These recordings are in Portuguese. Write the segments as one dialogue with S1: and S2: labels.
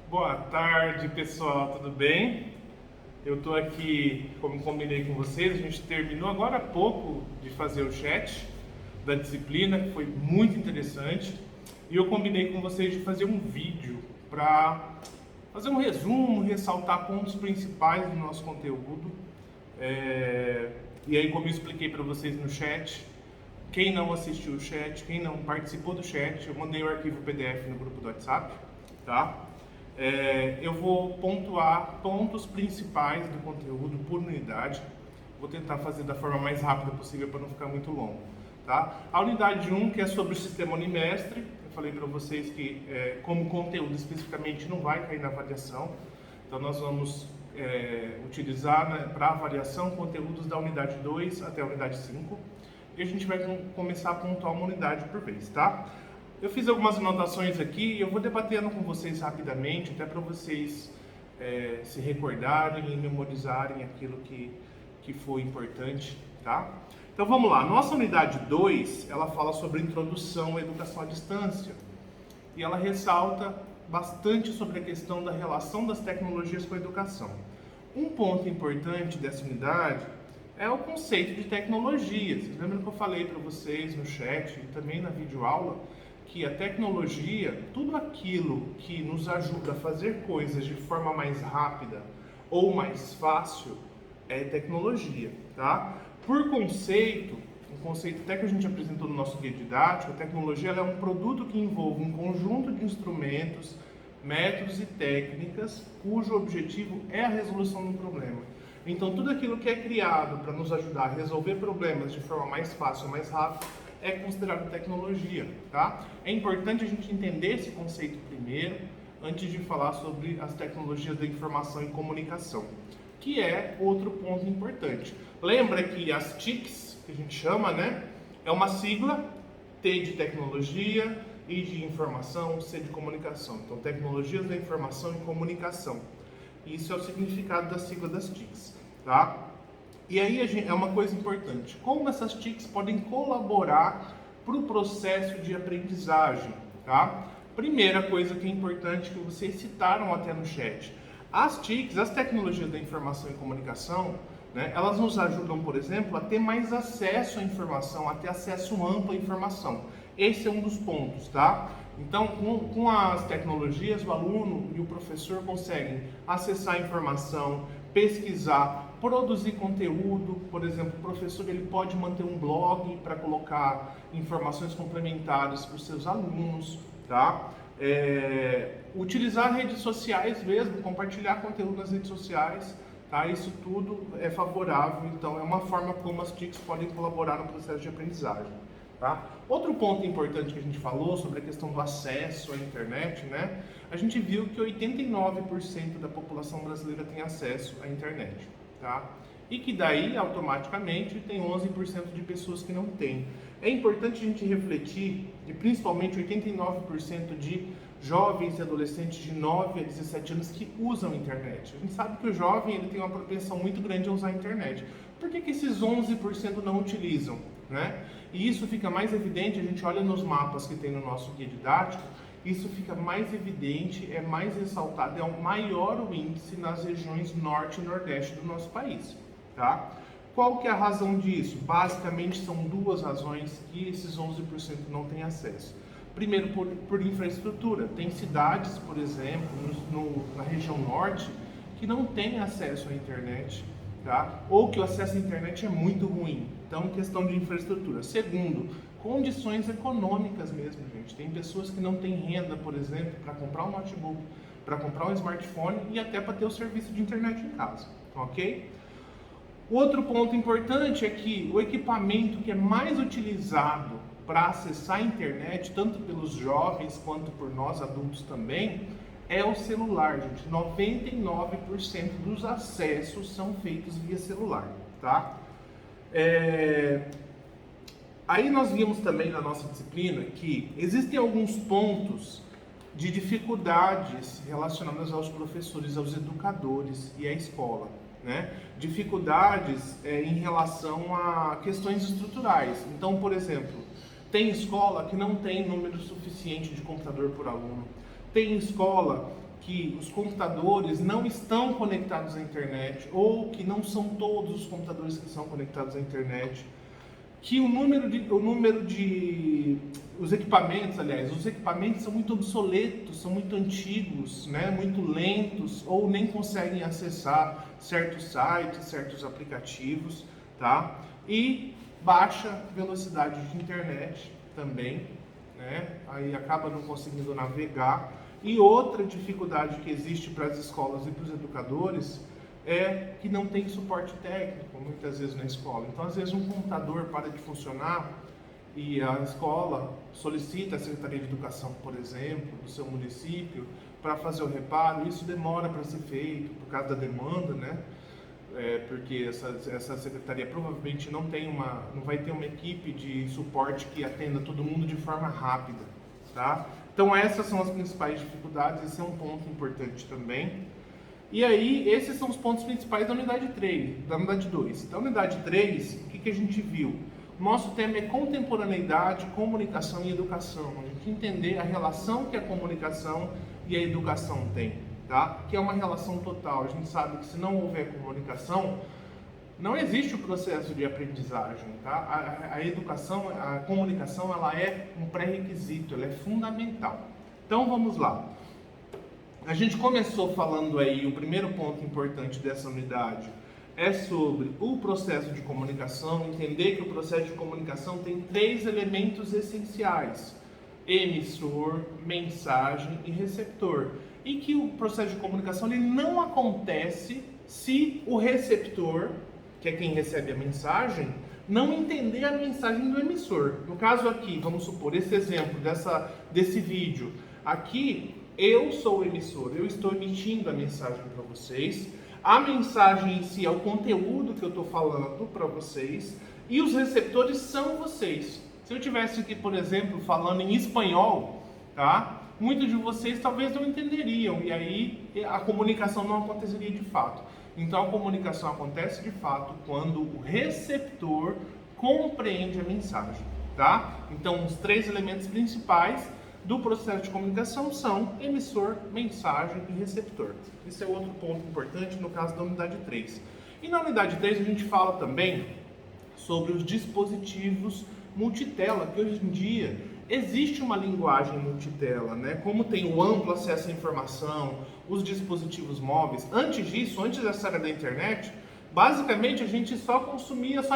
S1: Boa tarde, pessoal, tudo bem? Eu estou aqui, como combinei com vocês, a gente terminou agora há pouco de fazer o chat da disciplina, que foi muito interessante, e eu combinei com vocês de fazer um vídeo para fazer um resumo, ressaltar pontos principais do nosso conteúdo. E aí, como eu expliquei para vocês no chat, quem não assistiu o chat, quem não participou do chat, eu mandei o arquivo PDF no grupo do WhatsApp, tá? Eu vou pontuar pontos principais do conteúdo por unidade. Vou tentar fazer da forma mais rápida possível para não ficar muito longo, tá? A unidade 1, que é sobre o sistema Unimestre, eu falei para vocês que como conteúdo especificamente não vai cair na avaliação, então nós vamos utilizar, né, para avaliação conteúdos da unidade 2 até a unidade 5 e a gente vai começar a pontuar uma unidade por vez, tá? Eu fiz algumas anotações aqui e eu vou debatendo com vocês rapidamente, até para vocês se recordarem e memorizarem aquilo que foi importante, tá? Então vamos lá, nossa unidade 2, ela fala sobre introdução à educação à distância e ela ressalta bastante sobre a questão da relação das tecnologias com a educação. Um ponto importante dessa unidade é o conceito de tecnologia. Vocês lembram que eu falei para vocês no chat e também na videoaula que a tecnologia, tudo aquilo que nos ajuda a fazer coisas de forma mais rápida ou mais fácil, é tecnologia, tá? Por conceito, um conceito até que a gente apresentou no nosso guia didático, a tecnologia ela é um produto que envolve um conjunto de instrumentos, métodos e técnicas cujo objetivo é a resolução de um problema. Então, tudo aquilo que é criado para nos ajudar a resolver problemas de forma mais fácil, mais rápida, é considerado tecnologia, tá? É importante a gente entender esse conceito primeiro, antes de falar sobre as tecnologias da informação e comunicação, que é outro ponto importante. Lembra que as TICs, que a gente chama, né? É uma sigla, T de tecnologia, I de informação, C de comunicação. Então, tecnologias da informação e comunicação. Isso é o significado da sigla das TICs, tá? E aí é uma coisa importante, como essas TICs podem colaborar para o processo de aprendizagem, tá? Primeira coisa que é importante, que vocês citaram até no chat, as TICs, as tecnologias da informação e comunicação, né, elas nos ajudam, por exemplo, a ter mais acesso à informação, a ter acesso amplo à informação. Esse é um dos pontos, tá? Então, com as tecnologias, o aluno e o professor conseguem acessar a informação, pesquisar, produzir conteúdo. Por exemplo, o professor ele pode manter um blog para colocar informações complementares para os seus alunos, tá? Utilizar redes sociais mesmo, compartilhar conteúdo nas redes sociais, tá? Isso tudo é favorável, então é uma forma como as TICs podem colaborar no processo de aprendizagem, tá? Outro ponto importante que a gente falou sobre a questão do acesso à internet, né? A gente viu que 89% da população brasileira tem acesso à internet, tá? E que daí, automaticamente, tem 11% de pessoas que não têm. É importante a gente refletir de principalmente 89% de jovens e adolescentes de 9 a 17 anos que usam a internet. A gente sabe que o jovem ele tem uma propensão muito grande a usar a internet. Por que esses 11% não utilizam, né? E isso fica mais evidente, a gente olha nos mapas que tem no nosso guia didático, isso fica mais evidente, é mais ressaltado, é o maior o índice nas regiões norte e nordeste do nosso país, tá? Qual que é a razão disso? Basicamente são duas razões que esses 11% não têm acesso. Primeiro, por infraestrutura. Tem cidades, por exemplo, na região norte, que não têm acesso à internet, tá? Ou que o acesso à internet é muito ruim. Então, questão de infraestrutura. Segundo, condições econômicas mesmo, gente. Tem pessoas que não têm renda, por exemplo, para comprar um notebook, para comprar um smartphone e até para ter o serviço de internet em casa, ok? Outro ponto importante é que o equipamento que é mais utilizado para acessar a internet, tanto pelos jovens quanto por nós adultos também, é o celular, gente. 99% dos acessos são feitos via celular, tá? Aí nós vimos também na nossa disciplina que existem alguns pontos de dificuldades relacionadas aos professores, aos educadores e à escola, né? Dificuldades em relação a questões estruturais. Então, por exemplo, tem escola que não tem número suficiente de computador por aluno. Tem escola que os computadores não estão conectados à internet, ou que não são todos os computadores que são conectados à internet, que os equipamentos são muito obsoletos, são muito antigos, né, muito lentos, ou nem conseguem acessar certos sites, certos aplicativos, tá? E baixa velocidade de internet também, né? Aí acaba não conseguindo navegar. E outra dificuldade que existe para as escolas e para os educadores é que não tem suporte técnico, muitas vezes na escola. Então, às vezes, um computador para de funcionar e a escola solicita a Secretaria de Educação, por exemplo, do seu município, para fazer o reparo. Isso demora para ser feito por causa da demanda, né? Porque essa secretaria provavelmente não vai ter uma equipe de suporte que atenda todo mundo de forma rápida, tá? Então, essas são as principais dificuldades, esse é um ponto importante também. E aí, esses são os pontos principais da unidade 3, da unidade 2. Da unidade 3, o que a gente viu? Nosso tema é contemporaneidade, comunicação e educação. A gente entender a relação que a comunicação e a educação têm, tá? Que é uma relação total. A gente sabe que se não houver comunicação, não existe o processo de aprendizagem, tá? A educação, a comunicação, ela é um pré-requisito, ela é fundamental. Então, vamos lá. A gente começou falando aí, o primeiro ponto importante dessa unidade é sobre o processo de comunicação, entender que o processo de comunicação tem 3 elementos essenciais: emissor, mensagem e receptor. E que o processo de comunicação ele não acontece se o receptor, que é quem recebe a mensagem, não entender a mensagem do emissor. No caso aqui, vamos supor, esse exemplo desse vídeo, aqui eu sou o emissor, eu estou emitindo a mensagem para vocês, a mensagem em si é o conteúdo que eu estou falando para vocês, e os receptores são vocês. Se eu tivesse aqui, por exemplo, falando em espanhol, tá? Muitos de vocês talvez não entenderiam, e aí a comunicação não aconteceria de fato. Então a comunicação acontece de fato quando o receptor compreende a mensagem, tá? Então os 3 elementos principais do processo de comunicação são emissor, mensagem e receptor. Esse é outro ponto importante no caso da unidade 3. E na unidade 3 a gente fala também sobre os dispositivos multitela, que hoje em dia existe uma linguagem multitela, né? Como tem o amplo acesso à informação, os dispositivos móveis. Antes disso, antes dessa era da internet, basicamente a gente só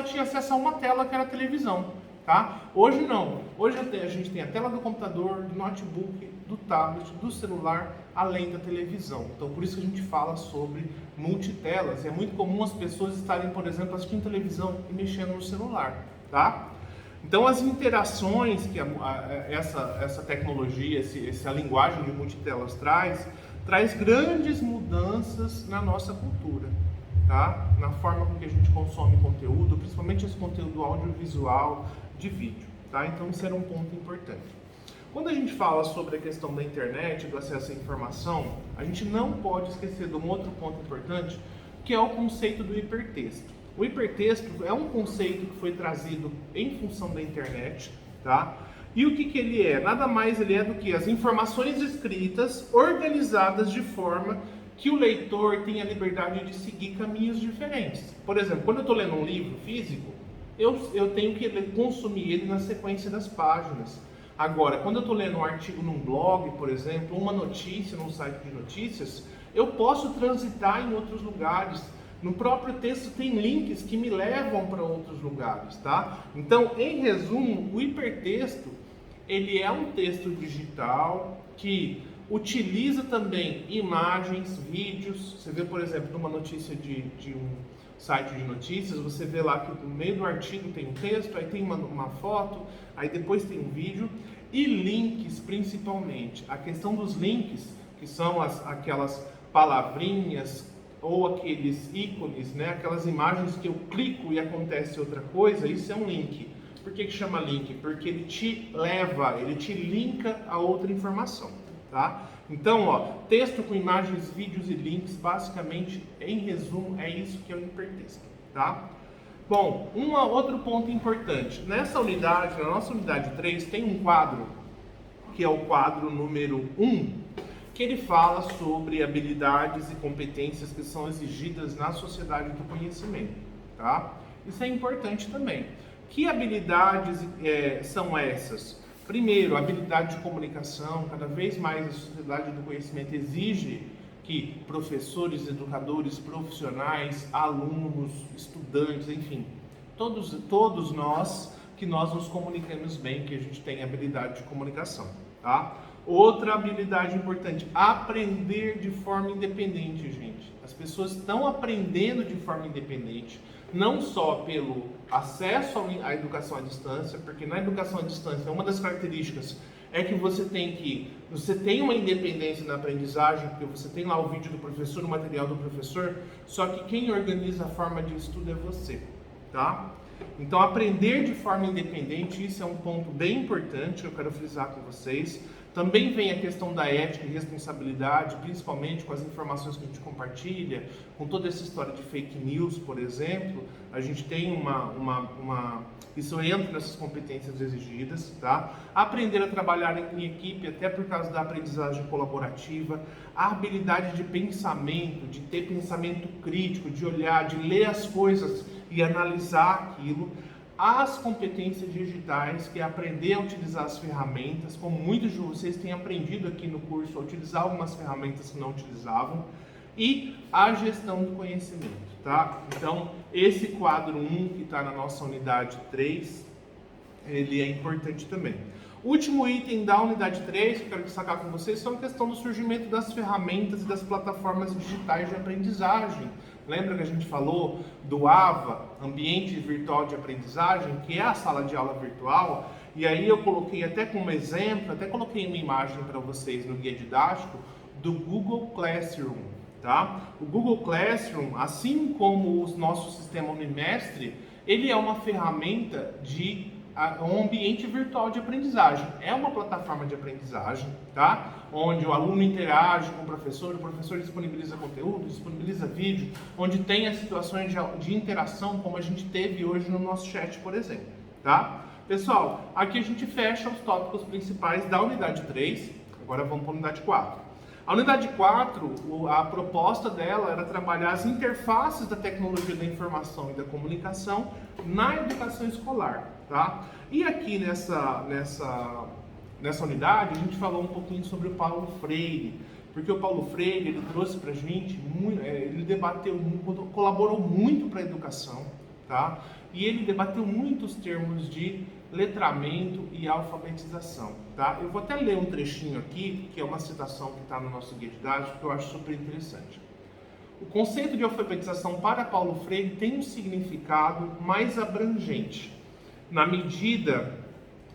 S1: tinha acesso a uma tela, que era a televisão, tá? Hoje não. Hoje a gente tem a tela do computador, do notebook, do tablet, do celular, além da televisão. Então, por isso que a gente fala sobre multitelas. É muito comum as pessoas estarem, por exemplo, assistindo televisão e mexendo no celular, tá? Então, as interações que essa tecnologia, essa linguagem de multitelas traz grandes mudanças na nossa cultura, tá? Na forma com que a gente consome conteúdo, principalmente esse conteúdo audiovisual, de vídeo, tá? Então, isso era um ponto importante. Quando a gente fala sobre a questão da internet, do acesso à informação, a gente não pode esquecer de um outro ponto importante, que é o conceito do hipertexto. O hipertexto é um conceito que foi trazido em função da internet, tá? E o que ele é? Nada mais ele é do que as informações escritas organizadas de forma que o leitor tenha a liberdade de seguir caminhos diferentes. Por exemplo, quando eu estou lendo um livro físico, eu tenho que consumir ele na sequência das páginas. Agora, quando eu estou lendo um artigo num blog, por exemplo, uma notícia num site de notícias, eu posso transitar em outros lugares. No próprio texto tem links que me levam para outros lugares, tá? Então, em resumo, o hipertexto, ele é um texto digital que utiliza também imagens, vídeos. Você vê, por exemplo, numa notícia de um site de notícias, você vê lá que no meio do artigo tem um texto, aí tem uma foto, aí depois tem um vídeo, e links principalmente. A questão dos links, que são aquelas palavrinhas ou aqueles ícones, né? Aquelas imagens que eu clico e acontece outra coisa, isso é um link. Por que chama link? Porque ele te leva, ele te linka a outra informação, tá? Então, ó, texto com imagens, vídeos e links, basicamente, em resumo, é isso que é o hipertexto, tá? Bom, outro ponto importante. Nessa unidade, na nossa unidade 3, tem um quadro, que é o quadro número 1, que ele fala sobre habilidades e competências que são exigidas na sociedade do conhecimento, tá? Isso é importante também. Que habilidades são essas? Primeiro, habilidade de comunicação. Cada vez mais a sociedade do conhecimento exige que professores, educadores, profissionais, alunos, estudantes, enfim, todos nós, que nós nos comuniquemos bem, que a gente tem habilidade de comunicação, tá? Outra habilidade importante, aprender de forma independente, gente. As pessoas estão aprendendo de forma independente, não só pelo acesso à educação à distância, porque na educação à distância uma das características é que você tem uma independência na aprendizagem, porque você tem lá o vídeo do professor, o material do professor, só que quem organiza a forma de estudo é você, tá? Então, aprender de forma independente, isso é um ponto bem importante que eu quero frisar com vocês. Também vem a questão da ética e responsabilidade, principalmente com as informações que a gente compartilha, com toda essa história de fake news, por exemplo. A gente tem isso entra nessas competências exigidas, tá? Aprender a trabalhar em equipe, até por causa da aprendizagem colaborativa, a habilidade de pensamento, de ter pensamento crítico, de olhar, de ler as coisas e analisar aquilo. As competências digitais, que é aprender a utilizar as ferramentas, como muitos de vocês têm aprendido aqui no curso, a utilizar algumas ferramentas que não utilizavam, e a gestão do conhecimento, tá? Então, esse quadro 1, que está na nossa unidade 3, ele é importante também. O último item da unidade 3, que eu quero destacar com vocês, é a questão do surgimento das ferramentas e das plataformas digitais de aprendizagem. Lembra que a gente falou do AVA, Ambiente Virtual de Aprendizagem, que é a sala de aula virtual? E aí eu coloquei até como exemplo, até coloquei uma imagem para vocês no guia didático do Google Classroom, tá? O Google Classroom, assim como o nosso sistema Unimestre, ele é uma ferramenta de um ambiente virtual de aprendizagem. É uma plataforma de aprendizagem, tá? Onde o aluno interage com o professor disponibiliza conteúdo, disponibiliza vídeo, onde tem as situações de interação, como a gente teve hoje no nosso chat, por exemplo, tá? Pessoal, aqui a gente fecha os tópicos principais da unidade 3, agora vamos para a unidade 4. A unidade 4, a proposta dela era trabalhar as interfaces da tecnologia da informação e da comunicação na educação escolar, tá? E aqui nessa unidade a gente falou um pouquinho sobre o Paulo Freire, porque o Paulo Freire ele trouxe para a gente, ele debateu, colaborou muito para a educação, tá? E ele debateu muitos termos de letramento e alfabetização, tá? Eu vou até ler um trechinho aqui, que é uma citação que está no nosso guia didático, que eu acho super interessante. O conceito de alfabetização para Paulo Freire tem um significado mais abrangente, na medida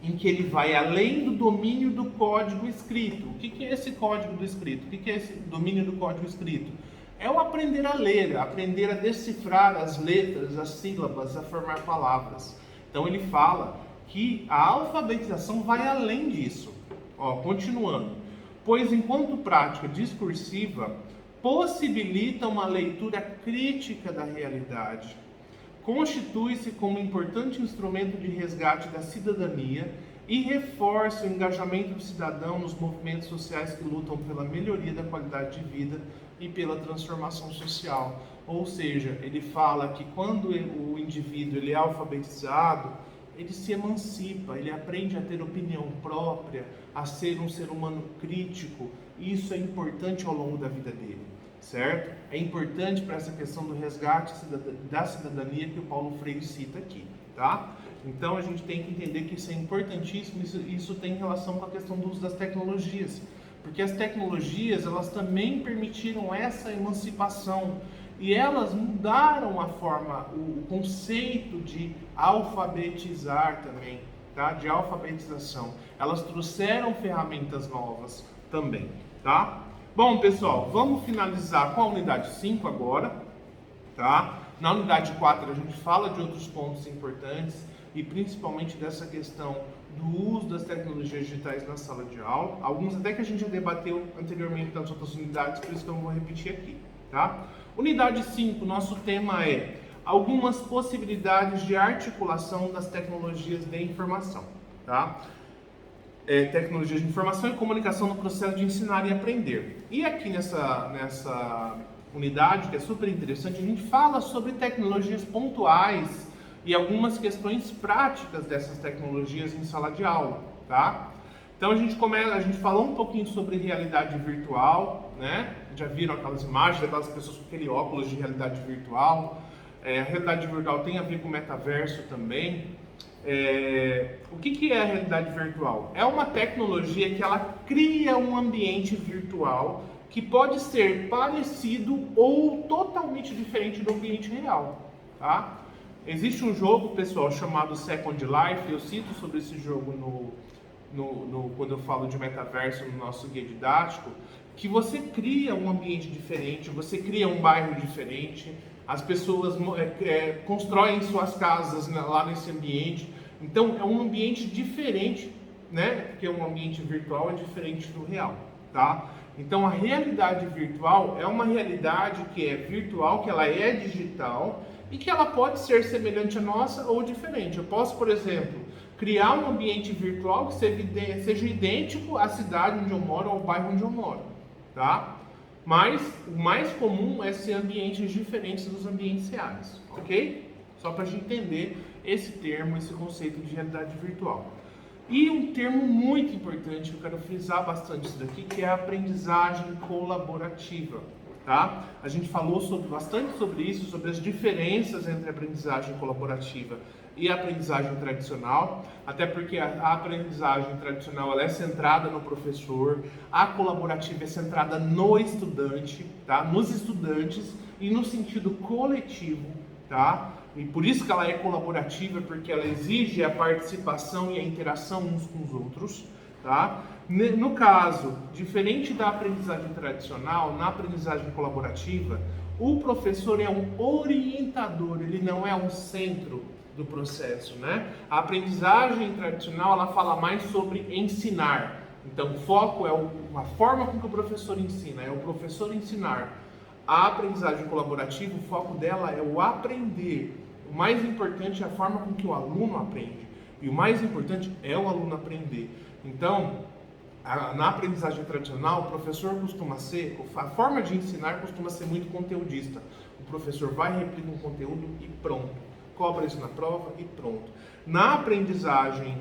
S1: em que ele vai além do domínio do código escrito. O que é esse código do escrito? O que é esse domínio do código escrito? É o aprender a ler, aprender a decifrar as letras, as sílabas, a formar palavras. Então ele fala que a alfabetização vai além disso. Ó, continuando. Pois enquanto prática discursiva, possibilita uma leitura crítica da realidade, constitui-se como importante instrumento de resgate da cidadania e reforça o engajamento do cidadão nos movimentos sociais que lutam pela melhoria da qualidade de vida e pela transformação social. Ou seja, ele fala que quando o indivíduo ele é alfabetizado, ele se emancipa, ele aprende a ter opinião própria, a ser um ser humano crítico, e isso é importante ao longo da vida dele, certo? É importante para essa questão do resgate da cidadania que o Paulo Freire cita aqui, tá? Então a gente tem que entender que isso é importantíssimo, isso tem relação com a questão do uso das tecnologias, porque as tecnologias, elas também permitiram essa emancipação, e elas mudaram a forma, o conceito de alfabetizar também, tá? De alfabetização. Elas trouxeram ferramentas novas também, tá? Bom, pessoal, vamos finalizar com a unidade 5 agora, tá? Na unidade 4 a gente fala de outros pontos importantes e principalmente dessa questão do uso das tecnologias digitais na sala de aula. Alguns até que a gente já debateu anteriormente nas outras unidades, por isso que eu não vou repetir aqui, tá? Unidade 5, nosso tema é algumas possibilidades de articulação das tecnologias de informação, tá? tecnologias de informação e comunicação no processo de ensinar e aprender. E aqui nessa unidade, que é super interessante, a gente fala sobre tecnologias pontuais e algumas questões práticas dessas tecnologias em sala de aula, tá? Então a gente falou um pouquinho sobre realidade virtual, né? Já viram aquelas imagens daquelas pessoas com aquele óculos de realidade virtual? A realidade virtual tem a ver com o metaverso também. O que é a realidade virtual? É uma tecnologia que ela cria um ambiente virtual que pode ser parecido ou totalmente diferente do ambiente real, tá? Existe um jogo, pessoal, chamado Second Life. Eu cito sobre esse jogo quando eu falo de metaverso no nosso guia didático, que você cria um ambiente diferente, você cria um bairro diferente, as pessoas constroem suas casas lá nesse ambiente. Então é um ambiente diferente, né? Porque um ambiente virtual é diferente do real, tá? Então a realidade virtual é uma realidade que é virtual, que ela é digital e que ela pode ser semelhante à nossa ou diferente. Eu posso, por exemplo, criar um ambiente virtual que seja idêntico à cidade onde eu moro ou ao bairro onde eu moro, tá? Mas o mais comum é ser ambientes diferentes dos ambientes reais, ok? Só para a gente entender esse termo, esse conceito de realidade virtual. E um termo muito importante, eu quero frisar bastante isso daqui, que é a aprendizagem colaborativa, tá? A gente falou bastante sobre isso, sobre as diferenças entre a aprendizagem colaborativa e a aprendizagem tradicional, até porque a aprendizagem tradicional ela é centrada no professor, a colaborativa é centrada no estudante, tá? Nos estudantes e no sentido coletivo, tá? E por isso que ela é colaborativa, porque ela exige a participação e a interação uns com os outros, tá? No caso, diferente da aprendizagem tradicional, na aprendizagem colaborativa, o professor é um orientador, ele não é um centro do processo, né? A aprendizagem tradicional, ela fala mais sobre ensinar. Então, o foco é a forma com que o professor ensina, é o professor ensinar. A aprendizagem colaborativa, o foco dela é o aprender. O mais importante é a forma com que o aluno aprende. E o mais importante é o aluno aprender. Então, na aprendizagem tradicional, o professor a forma de ensinar costuma ser muito conteudista. O professor vai, replica um conteúdo e pronto. Cobra isso na prova e pronto. Na aprendizagem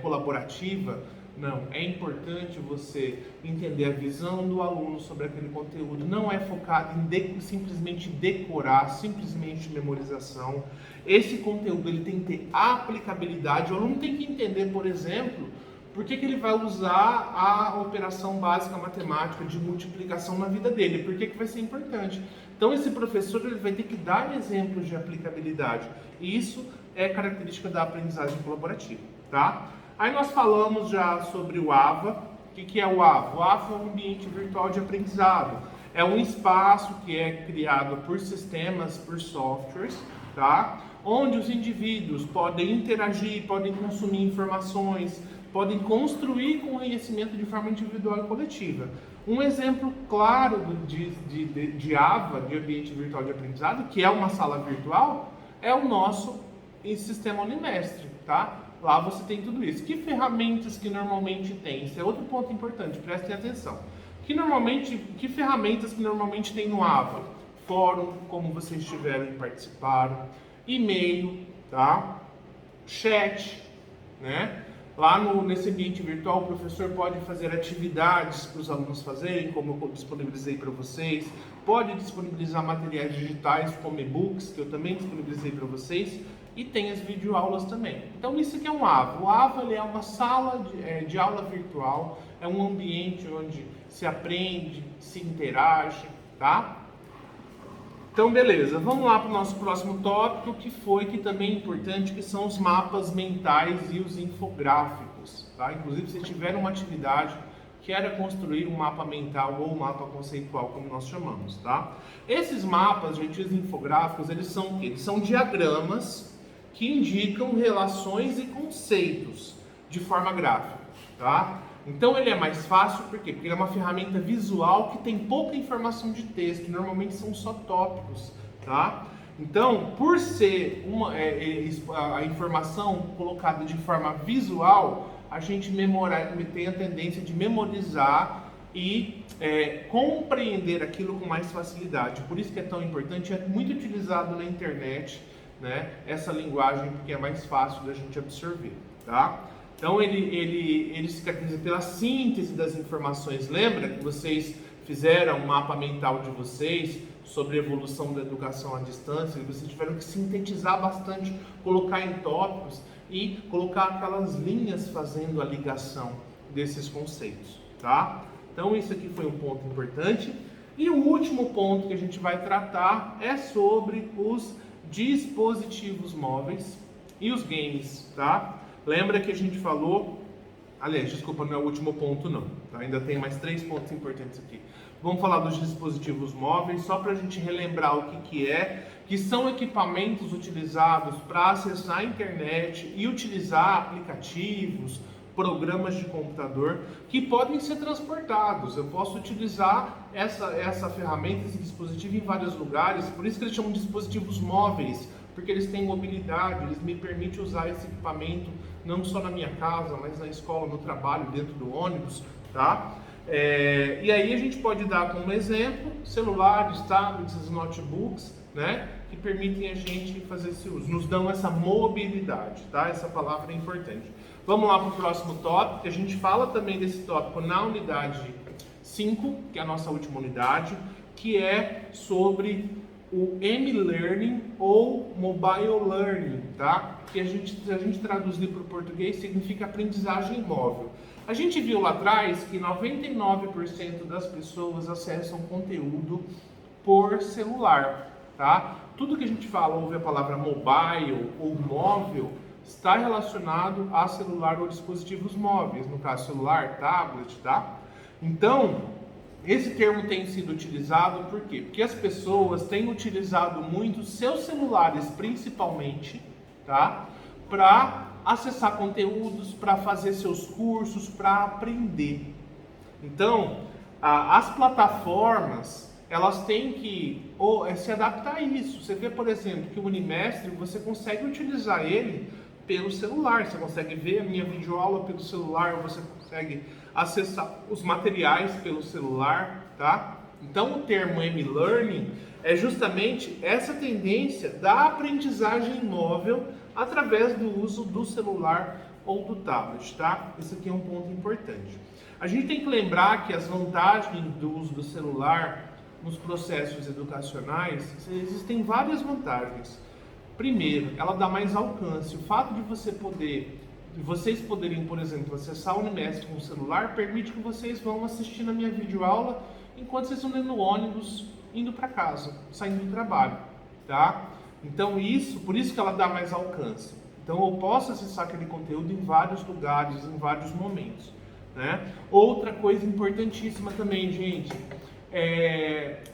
S1: colaborativa, não, é importante você entender a visão do aluno sobre aquele conteúdo. Não é focado em simplesmente decorar, simplesmente memorização. Esse conteúdo ele tem que ter aplicabilidade. O aluno tem que entender, por exemplo, por que ele vai usar a operação básica matemática de multiplicação na vida dele. Por que vai ser importante? Então esse professor ele vai ter que dar exemplos de aplicabilidade. E isso é característica da aprendizagem colaborativa, tá? Aí nós falamos já sobre o AVA. O que é o AVA? O AVA é um ambiente virtual de aprendizado. É um espaço que é criado por sistemas, por softwares, tá? Onde os indivíduos podem interagir, podem consumir informações, podem construir conhecimento de forma individual e coletiva. Um exemplo claro de AVA, de ambiente virtual de aprendizado, que é uma sala virtual, é o nosso sistema Unimestre, tá? Lá você tem tudo isso. Que ferramentas que normalmente tem? Esse é outro ponto importante, prestem atenção. Que ferramentas que normalmente tem no AVA? Fórum, como vocês tiveram e participaram, e-mail, tá? Chat, né? Lá nesse ambiente virtual, o professor pode fazer atividades para os alunos fazerem, como eu disponibilizei para vocês. Pode disponibilizar materiais digitais, como e-books, que eu também disponibilizei para vocês. E tem as videoaulas também. Então isso aqui é um AVA. O AVA ele é uma sala de aula virtual, é um ambiente onde se aprende, se interage, tá? Então beleza, vamos lá para o nosso próximo tópico, que também é importante, que são os mapas mentais e os infográficos, tá? Inclusive se tiver uma atividade que era construir um mapa mental ou um mapa conceitual, como nós chamamos, tá? Esses mapas, gente, os infográficos, eles são o quê? Eles são diagramas que indicam relações e conceitos de forma gráfica, tá? Então ele é mais fácil, por quê? Porque ele é uma ferramenta visual que tem pouca informação de texto, normalmente são só tópicos, tá? Então, por ser a informação colocada de forma visual, a gente tem a tendência de memorizar e compreender aquilo com mais facilidade. Por isso que é tão importante, é muito utilizado na internet, né, essa linguagem, porque é mais fácil da gente absorver, tá? Então ele se caracteriza pela síntese das informações. Lembra que vocês fizeram um mapa mental de vocês sobre a evolução da educação à distância, e vocês tiveram que sintetizar bastante, colocar em tópicos e colocar aquelas linhas fazendo a ligação desses conceitos, tá? Então isso aqui foi um ponto importante. E o último ponto que a gente vai tratar é sobre os dispositivos móveis e os games, tá? Lembra que a gente falou, aliás, desculpa, não é o último ponto não, tá? Ainda tem mais 3 pontos importantes aqui. Vamos falar dos dispositivos móveis, só para a gente relembrar o que são equipamentos utilizados para acessar a internet e utilizar aplicativos, programas de computador que podem ser transportados. Eu posso utilizar essa ferramenta, esse dispositivo em vários lugares, por isso que eles chamam de dispositivos móveis, porque eles têm mobilidade, eles me permitem usar esse equipamento não só na minha casa, mas na escola, no trabalho, dentro do ônibus, tá? E aí a gente pode dar como exemplo celulares, tablets, notebooks, né, que permitem a gente fazer esse uso, nos dão essa mobilidade, tá? Essa palavra é importante. Vamos lá para o próximo tópico, que a gente fala também desse tópico na unidade 5, que é a nossa última unidade, que é sobre o M-Learning ou Mobile Learning, tá? Que a gente traduzir para o português significa aprendizagem móvel. A gente viu lá atrás que 99% das pessoas acessam conteúdo por celular, tá? Tudo que a gente fala, ouve a palavra mobile ou móvel, está relacionado a celular ou dispositivos móveis, no caso celular, tablet, tá? Então, esse termo tem sido utilizado por quê? Porque as pessoas têm utilizado muito seus celulares, principalmente, tá? Para acessar conteúdos, para fazer seus cursos, para aprender. Então, as plataformas, elas têm que se adaptar a isso. Você vê, por exemplo, que o Unimestre, você consegue utilizar ele pelo celular, você consegue ver a minha videoaula pelo celular, você consegue acessar os materiais pelo celular, tá? Então o termo M-Learning é justamente essa tendência da aprendizagem móvel através do uso do celular ou do tablet, tá? Esse aqui é um ponto importante. A gente tem que lembrar que as vantagens do uso do celular nos processos educacionais, existem várias vantagens. Primeiro, ela dá mais alcance. O fato de vocês poderem, por exemplo, acessar o Unimestre com o celular, permite que vocês vão assistir a minha videoaula enquanto vocês estão dentro do ônibus, indo para casa, saindo do trabalho, tá? Então por isso que ela dá mais alcance. Então eu posso acessar aquele conteúdo em vários lugares, em vários momentos, né? Outra coisa importantíssima também, gente,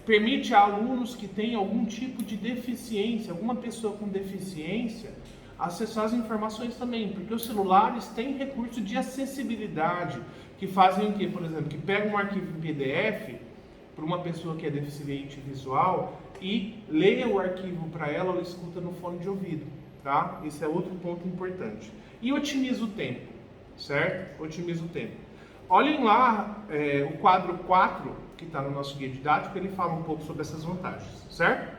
S1: permite a alunos que têm algum tipo de deficiência, alguma pessoa com deficiência, acessar as informações também, porque os celulares têm recurso de acessibilidade, que fazem o quê? Por exemplo, que pegam um arquivo em PDF para uma pessoa que é deficiente visual e leia o arquivo para ela ou escuta no fone de ouvido, tá? Esse é outro ponto importante. E otimiza o tempo, certo? Otimiza o tempo. Olhem lá o quadro 4, que está no nosso guia didático, ele fala um pouco sobre essas vantagens, certo?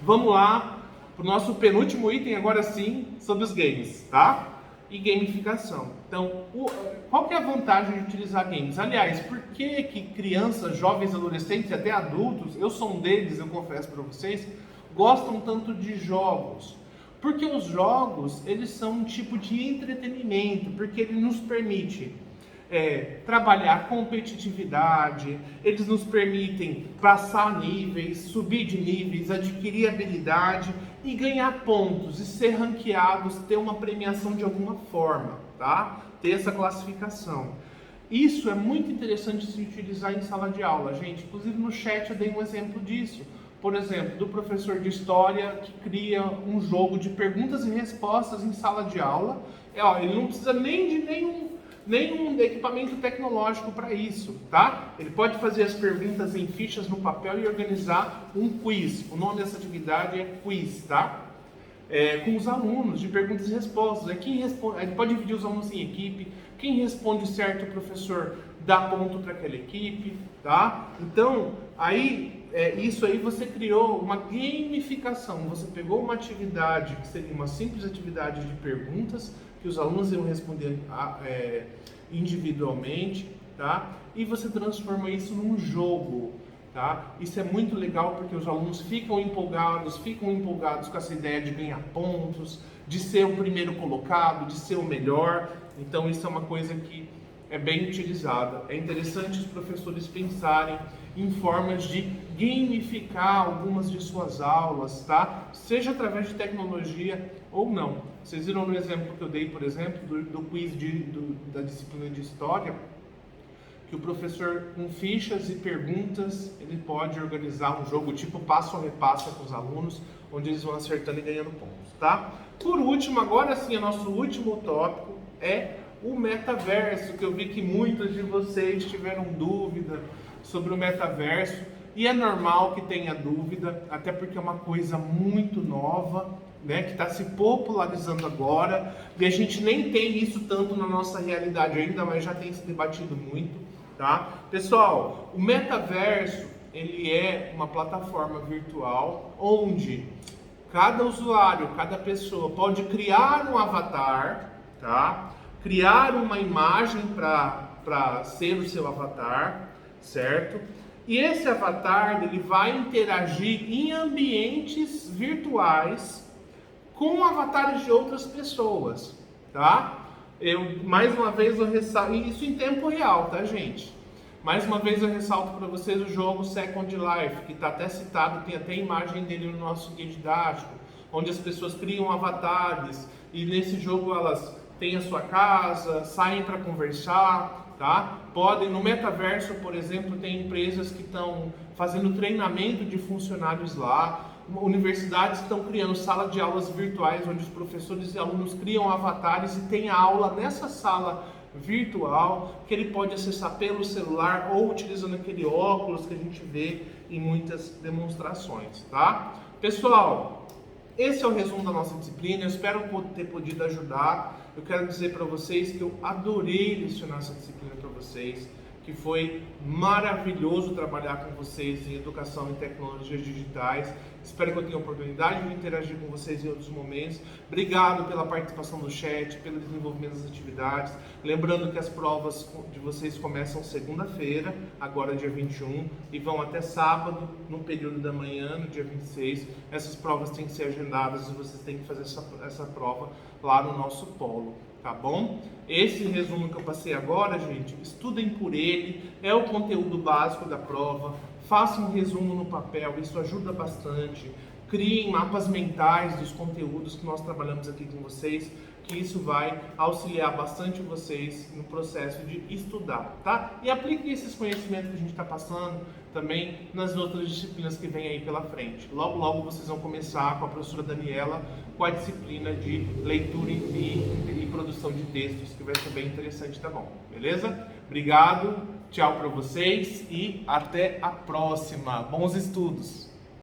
S1: Vamos lá para o nosso penúltimo item, agora sim, sobre os games, tá? E gamificação. Então, qual que é a vantagem de utilizar games? Aliás, por que crianças, jovens, adolescentes e até adultos, eu sou um deles, eu confesso para vocês, gostam tanto de jogos? Porque os jogos, eles são um tipo de entretenimento, porque ele nos permite trabalhar competitividade, eles nos permitem passar níveis, subir de níveis, adquirir habilidade e ganhar pontos e ser ranqueados, ter uma premiação de alguma forma, tá? Ter essa classificação. Isso é muito interessante se utilizar em sala de aula, gente. Inclusive no chat eu dei um exemplo disso. Por exemplo, do professor de história que cria um jogo de perguntas e respostas em sala de aula. Ele não precisa nem de nenhum equipamento tecnológico para isso, tá? Ele pode fazer as perguntas em fichas no papel e organizar um quiz. O nome dessa atividade é quiz, tá? Com os alunos, de perguntas e respostas. Ele pode dividir os alunos em equipe, Quem responde certo, o professor dá ponto para aquela equipe, tá? Então, aí, isso aí você criou uma gamificação. Você pegou uma atividade que seria uma simples atividade de perguntas, que os alunos iam responder individualmente, tá? E você transforma isso num jogo, tá? Isso é muito legal porque os alunos ficam empolgados com essa ideia de ganhar pontos, de ser o primeiro colocado, de ser o melhor. Então isso é uma coisa que é bem utilizada. É interessante os professores pensarem em formas de gamificar algumas de suas aulas, tá? Seja através de tecnologia ou não. Vocês viram no exemplo que eu dei, por exemplo, do quiz da disciplina de História, que o professor, com fichas e perguntas, ele pode organizar um jogo tipo passo a repassa com os alunos, onde eles vão acertando e ganhando pontos, tá? Por último, agora sim, o nosso último tópico é o metaverso, que eu vi que muitos de vocês tiveram dúvida sobre o metaverso, e é normal que tenha dúvida, até porque é uma coisa muito nova, né, que está se popularizando agora, e a gente nem tem isso tanto na nossa realidade ainda, mas já tem se debatido muito, tá? Pessoal, o metaverso, ele é uma plataforma virtual onde cada usuário, cada pessoa pode criar um avatar, tá? Criar uma imagem para ser o seu avatar, certo? E esse avatar ele vai interagir em ambientes virtuais com avatares de outras pessoas, tá? Mais uma vez eu ressalto, isso em tempo real, tá, gente? Mais uma vez eu ressalto para vocês o jogo Second Life, que está até citado, tem até imagem dele no nosso guia didático, onde as pessoas criam avatares e nesse jogo elas têm a sua casa, saem para conversar, tá? Podem, no metaverso, por exemplo, tem empresas que estão fazendo treinamento de funcionários lá, universidades estão criando sala de aulas virtuais, onde os professores e alunos criam avatares e tem aula nessa sala virtual, que ele pode acessar pelo celular ou utilizando aquele óculos que a gente vê em muitas demonstrações, tá? Pessoal, esse é o resumo da nossa disciplina, eu espero ter podido ajudar. Eu quero dizer para vocês que eu adorei lecionar essa disciplina para vocês, que foi maravilhoso trabalhar com vocês em educação e tecnologias digitais. Espero que eu tenha a oportunidade de interagir com vocês em outros momentos. Obrigado pela participação no chat, pelo desenvolvimento das atividades. Lembrando que as provas de vocês começam segunda-feira, agora dia 21, e vão até sábado, no período da manhã, no dia 26. Essas provas têm que ser agendadas e vocês têm que fazer essa prova lá no nosso polo. Tá bom? Esse resumo que eu passei agora, gente, estudem por ele, é o conteúdo básico da prova, façam um resumo no papel, isso ajuda bastante, criem mapas mentais dos conteúdos que nós trabalhamos aqui com vocês, que isso vai auxiliar bastante vocês no processo de estudar, tá? E apliquem esses conhecimentos que a gente está passando também nas outras disciplinas que vem aí pela frente. Logo, logo vocês vão começar com a professora Daniela com a disciplina de leitura e produção de textos, que vai ser bem interessante, tá bom? Beleza? Obrigado, tchau para vocês e até a próxima. Bons estudos!